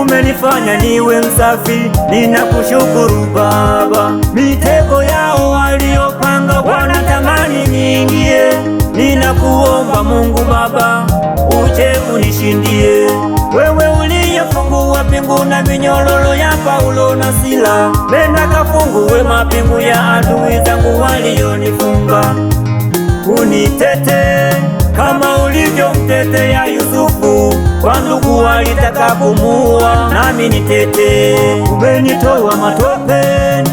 umenifanya niwe msafi, ninakushukuru Baba. Mitego yao waliopanga wanatamani niingie, ninakuomba Mungu Baba, uje unishindie. Wewe uliyefungua pingu na minyororo ya Paulo na Sila, nenda kafungue mapingu ya adui zangu walionifunga. Unitete kama ulivyomtetea Yusufu, kwa ndugu walitaka kumuua, nami nitete. Umenitoa matopeni,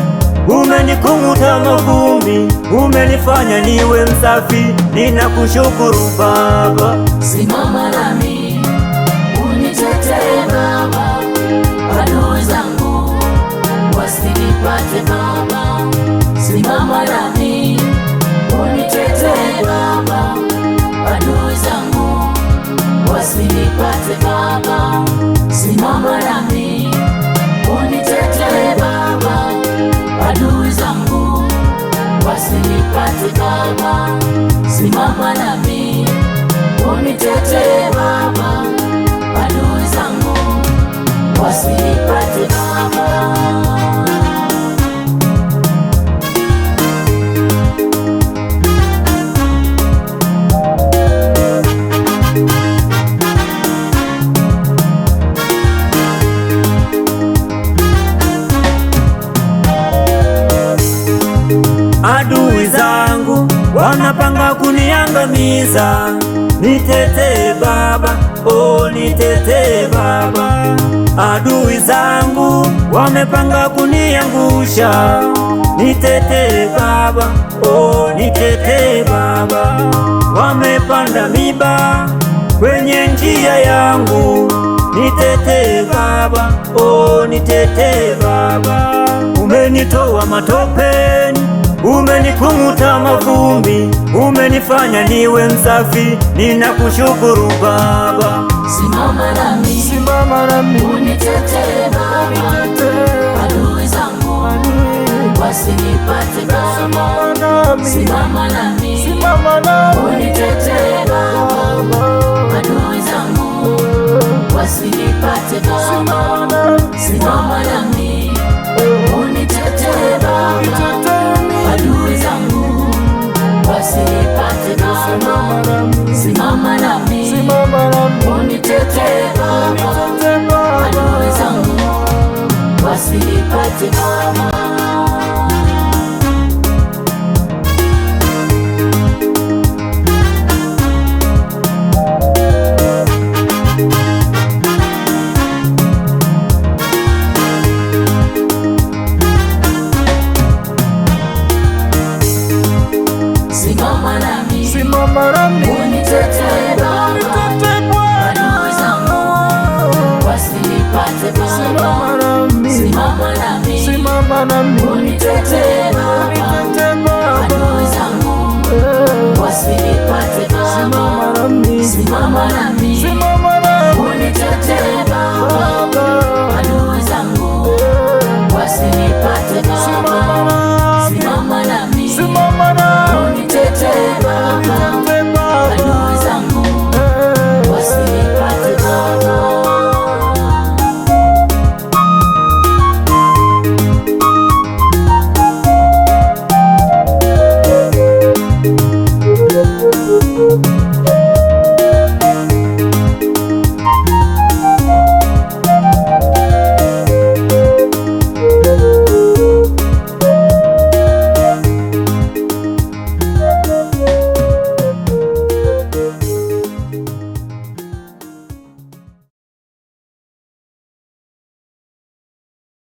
umenikung'uta mavumbi, umenifanya niwe msafi, ninakushukuru Baba. Simama nami unitetee Baba, adui zangu wasinipate Baba. Simama nami unitetee Baba, adui zangu wasinipate Baba. Simama nami unitetee Baba, adui zangu wasinipate Baba. Simama nami unitetee Baba, adui zangu wasinipate Baba. Adui zangu wanapanga kuniangamiza, nitetee Baba, oh nitetee Baba. Adui zangu wamepanga kuniangusha, nitetee Baba, oh nitetee Baba. Wamepanda miba kwenye njia yangu, nitetee Baba, oh nitetee Baba. Umenitoa matopeni, umenikung'uta mavumbi, umenifanya niwe msafi, ninakushukuru Baba. Simama nami, simama nami, unitetee Baba, adui zangu wasinipate Baba. Simama nami, unitetee Baba, adui zangu wasinipate Baba. Simama nami, unitetee Baba, adui zangu wasinipate Baba. Simama nami, unitetee Baba, adui zangu wasinipate Baba. Simama nami, unitetee Baba, adui zangu wasinipate Baba. Simama nami, unitetee Baba, adui zangu wasinipate Baba. Simama nami, unitetee Baba,